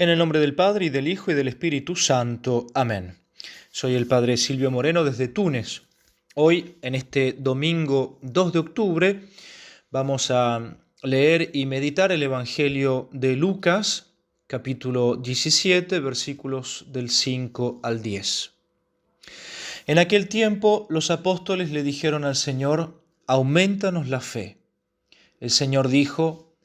En el nombre del Padre, y del Hijo, y del Espíritu Santo. Amén. Soy el Padre Silvio Moreno desde Túnez. Hoy, en este domingo 2 de octubre, vamos a leer y meditar el Evangelio de Lucas, capítulo 17, versículos del 5 al 10. En aquel tiempo, los apóstoles le dijeron al Señor: «Aumentanos la fe». El Señor dijo: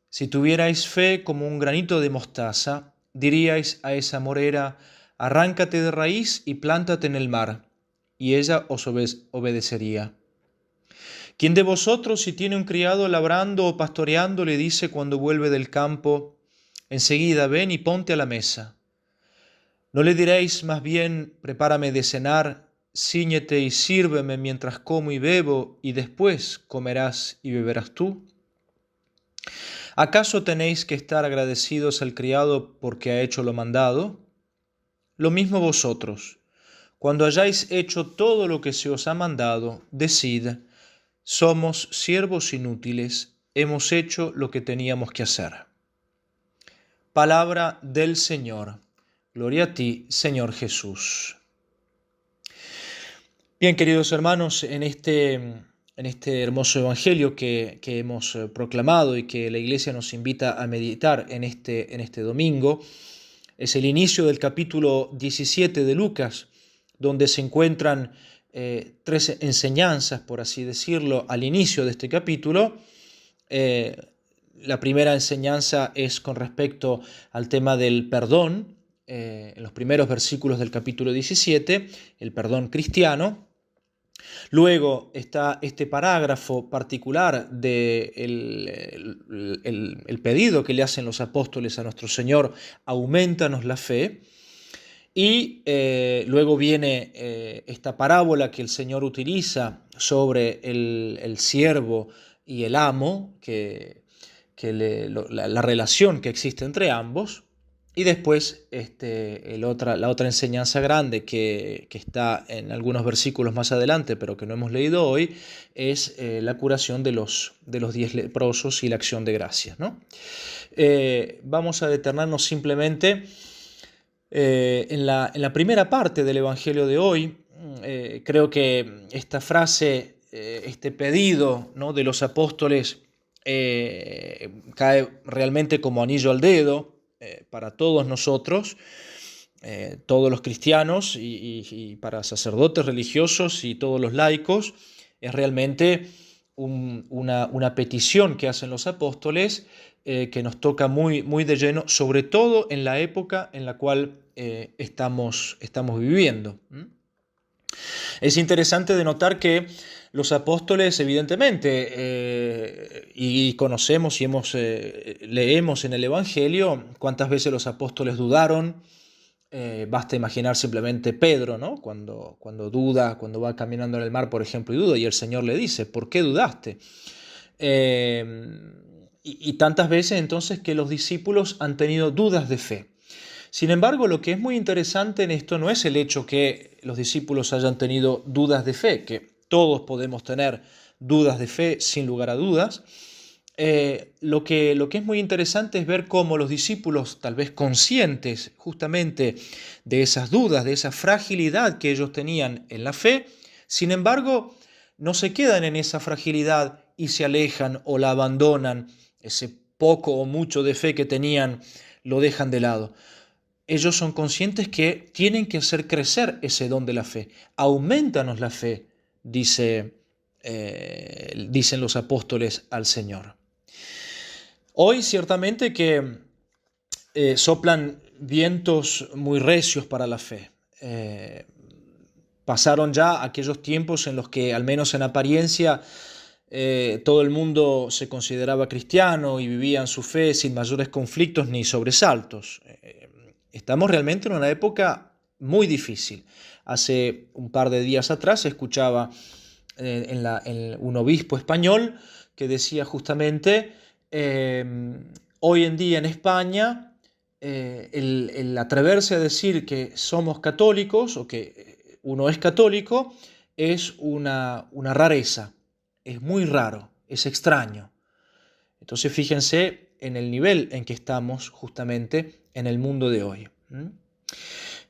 «Si tuvierais fe como un granito de mostaza, diríais a esa morera: arráncate de raíz y plántate en el mar, y ella os obedecería. ¿Quién de vosotros, si tiene un criado labrando o pastoreando, le dice cuando vuelve del campo: enseguida ven y ponte a la mesa? ¿No le diréis más bien: prepárame de cenar, cíñete y sírveme mientras como y bebo, y después comerás y beberás tú? ¿Acaso tenéis que estar agradecidos al criado porque ha hecho lo mandado? Lo mismo vosotros, cuando hayáis hecho todo lo que se os ha mandado, decid: somos siervos inútiles, hemos hecho lo que teníamos que hacer. Palabra del Señor. Gloria a ti, Señor Jesús. Bien, queridos hermanos, en este hermoso evangelio que hemos proclamado y que la Iglesia nos invita a meditar en este domingo, es el inicio del capítulo 17 de Lucas, donde se encuentran tres enseñanzas, por así decirlo, al inicio de este capítulo. La primera enseñanza es con respecto al tema del perdón, en los primeros versículos del capítulo 17, el perdón cristiano. Luego está este parágrafo particular del el pedido que le hacen los apóstoles a nuestro Señor: aumentanos la fe. Y luego viene esta parábola que el Señor utiliza sobre el siervo y el amo, la relación que existe entre ambos. Y después la otra enseñanza grande que está en algunos versículos más adelante, pero que no hemos leído hoy, es la curación de los 10 leprosos y la acción de gracias, ¿no? Vamos a detenernos simplemente en la primera parte del Evangelio de hoy. Creo que esta frase, este pedido, ¿no?, de los apóstoles cae realmente como anillo al dedo para todos nosotros, todos los cristianos y para sacerdotes religiosos y todos los laicos. Es realmente una petición que hacen los apóstoles que nos toca muy, muy de lleno, sobre todo en la época en la cual estamos viviendo. Es interesante de notar que los apóstoles, evidentemente, y conocemos y leemos en el Evangelio cuántas veces los apóstoles dudaron. Basta imaginar simplemente Pedro, ¿no? Cuando duda, cuando va caminando en el mar, por ejemplo, y duda, y el Señor le dice: ¿por qué dudaste? Y tantas veces entonces que los discípulos han tenido dudas de fe. Sin embargo, lo que es muy interesante en esto no es el hecho que los discípulos hayan tenido dudas de fe, que todos podemos tener dudas de fe sin lugar a dudas. Lo que es muy interesante es ver cómo los discípulos, tal vez conscientes justamente de esas dudas, de esa fragilidad que ellos tenían en la fe, sin embargo, no se quedan en esa fragilidad y se alejan o la abandonan. Ese poco o mucho de fe que tenían lo dejan de lado. Ellos son conscientes que tienen que hacer crecer ese don de la fe. Aumentanos la fe, dicen los apóstoles al Señor. Hoy ciertamente que soplan vientos muy recios para la fe. Pasaron ya aquellos tiempos en los que, al menos en apariencia, todo el mundo se consideraba cristiano y vivían su fe sin mayores conflictos ni sobresaltos. Estamos realmente en una época muy difícil. Hace un par de días atrás escuchaba un obispo español que decía justamente: hoy en día en España el atreverse a decir que somos católicos o que uno es católico es una rareza, es muy raro, es extraño. Entonces fíjense en el nivel en que estamos justamente en el mundo de hoy.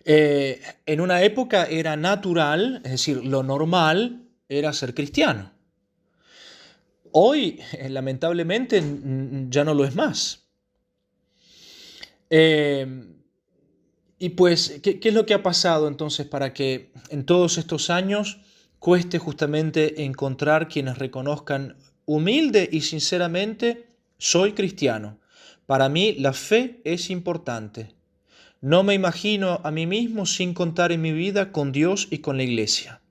En una época era natural, es decir, lo normal era ser cristiano. Hoy, lamentablemente, ya no lo es más. Y pues, ¿qué es lo que ha pasado entonces para que en todos estos años cueste justamente encontrar quienes reconozcan humilde y sinceramente, soy cristiano? Para mí la fe es importante. No me imagino a mí mismo sin contar en mi vida con Dios y con la iglesia.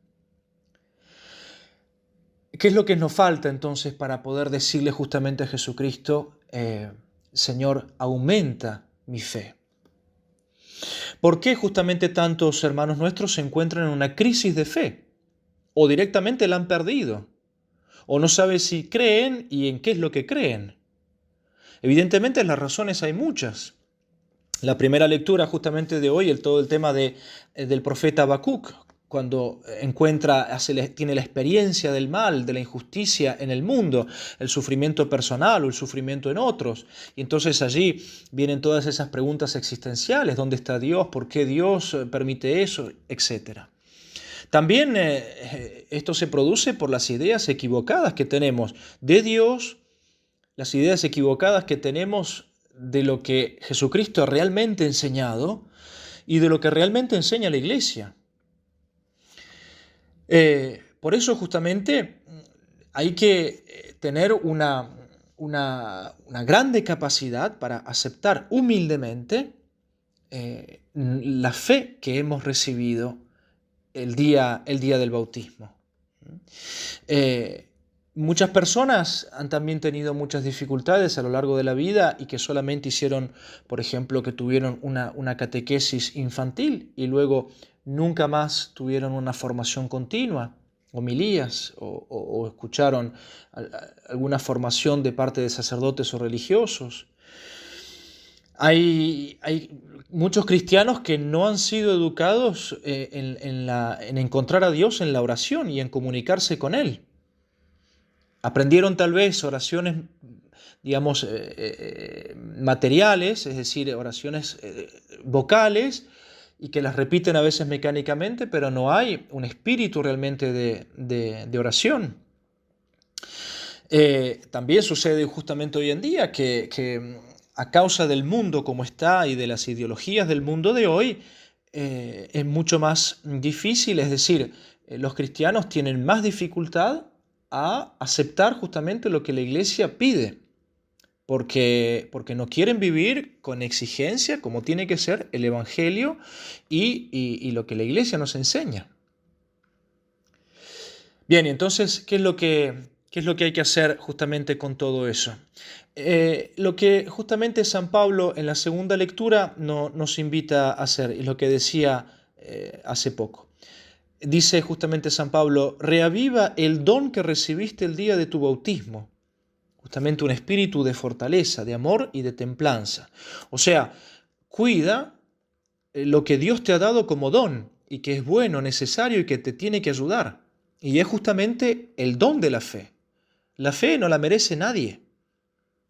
¿Qué es lo que nos falta entonces para poder decirle justamente a Jesucristo, Señor, aumenta mi fe? ¿Por qué justamente tantos hermanos nuestros se encuentran en una crisis de fe? O directamente la han perdido. O no saben si creen y en qué es lo que creen. Evidentemente las razones hay muchas. La primera lectura justamente de hoy, todo el tema del profeta Habacuc, cuando tiene la experiencia del mal, de la injusticia en el mundo, el sufrimiento personal o el sufrimiento en otros. Y entonces allí vienen todas esas preguntas existenciales: ¿dónde está Dios? ¿Por qué Dios permite eso? Etcétera. También esto se produce por las ideas equivocadas que tenemos de Dios, las ideas equivocadas que tenemos de lo que Jesucristo ha realmente enseñado y de lo que realmente enseña la Iglesia. Por eso justamente hay que tener una grande capacidad para aceptar humildemente la fe que hemos recibido el día del bautismo. Muchas personas han también tenido muchas dificultades a lo largo de la vida y que solamente hicieron, por ejemplo, que tuvieron una catequesis infantil y luego nunca más tuvieron una formación continua, homilías, o escucharon alguna formación de parte de sacerdotes o religiosos. Hay muchos cristianos que no han sido educados en encontrar a Dios en la oración y en comunicarse con Él. Aprendieron tal vez oraciones, digamos, materiales, es decir, oraciones vocales, y que las repiten a veces mecánicamente, pero no hay un espíritu realmente de oración. También sucede justamente hoy en día que a causa del mundo como está y de las ideologías del mundo de hoy, es mucho más difícil, es decir, los cristianos tienen más dificultad a aceptar justamente lo que la Iglesia pide, porque no quieren vivir con exigencia como tiene que ser el Evangelio y lo que la Iglesia nos enseña. Bien, entonces, ¿qué es lo que hay que hacer justamente con todo eso? Lo que justamente San Pablo en la segunda lectura nos invita a hacer, y lo que decía hace poco. Dice justamente San Pablo: reaviva el don que recibiste el día de tu bautismo. Justamente un espíritu de fortaleza, de amor y de templanza. O sea, cuida lo que Dios te ha dado como don y que es bueno, necesario y que te tiene que ayudar. Y es justamente el don de la fe. La fe no la merece nadie.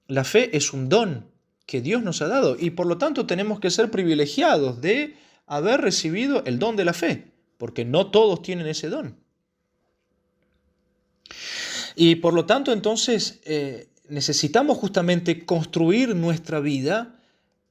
La fe es un don que Dios nos ha dado y por lo tanto tenemos que ser privilegiados de haber recibido el don de la fe, porque no todos tienen ese don. Y por lo tanto entonces necesitamos justamente construir nuestra vida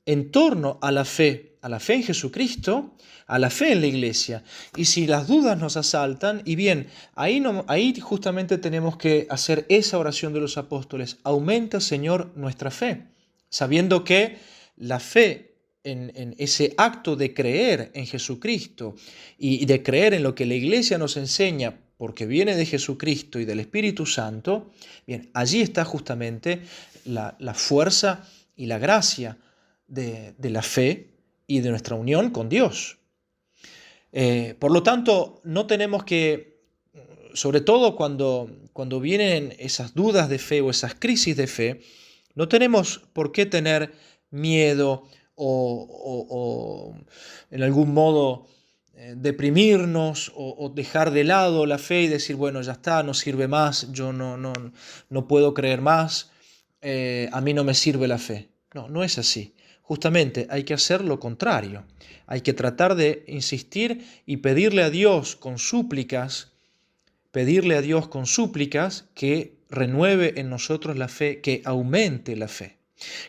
en torno a la fe en Jesucristo, a la fe en la Iglesia. Y si las dudas nos asaltan, y bien, ahí justamente tenemos que hacer esa oración de los apóstoles: aumenta, Señor, nuestra fe, sabiendo que la fe en ese acto de creer en Jesucristo y de creer en lo que la Iglesia nos enseña, porque viene de Jesucristo y del Espíritu Santo, bien, allí está justamente la fuerza y la gracia de la fe y de nuestra unión con Dios. Por lo tanto, no tenemos que, sobre todo cuando vienen esas dudas de fe o esas crisis de fe, no tenemos por qué tener miedo o en algún modo deprimirnos o dejar de lado la fe y decir, bueno, ya está, no sirve más, yo no puedo creer más. a mí no me sirve la fe. No, no es así. Justamente hay que hacer lo contrario. Hay que tratar de insistir y pedirle a Dios con súplicas que renueve en nosotros la fe, que aumente la fe.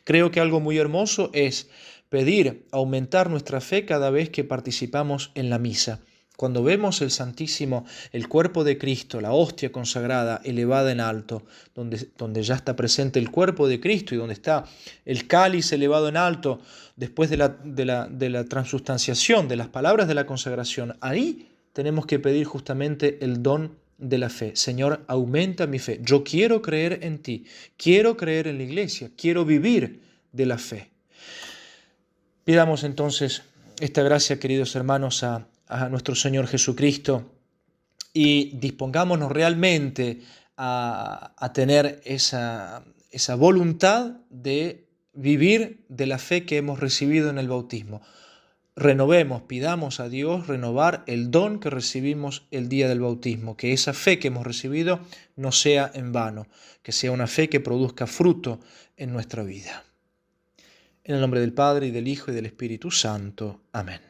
Creo que algo muy hermoso es pedir aumentar nuestra fe cada vez que participamos en la misa. Cuando vemos el Santísimo, el cuerpo de Cristo, la hostia consagrada, elevada en alto, donde ya está presente el cuerpo de Cristo y donde está el cáliz elevado en alto, después de la transustanciación, de las palabras de la consagración, ahí tenemos que pedir justamente el don de la fe. Señor, aumenta mi fe. Yo quiero creer en ti, quiero creer en la iglesia, quiero vivir de la fe. Pidamos entonces esta gracia, queridos hermanos, a nuestro Señor Jesucristo y dispongámonos realmente a tener esa voluntad de vivir de la fe que hemos recibido en el bautismo. Renovemos, pidamos a Dios renovar el don que recibimos el día del bautismo, que esa fe que hemos recibido no sea en vano, que sea una fe que produzca fruto en nuestra vida. En el nombre del Padre, y del Hijo, y del Espíritu Santo. Amén.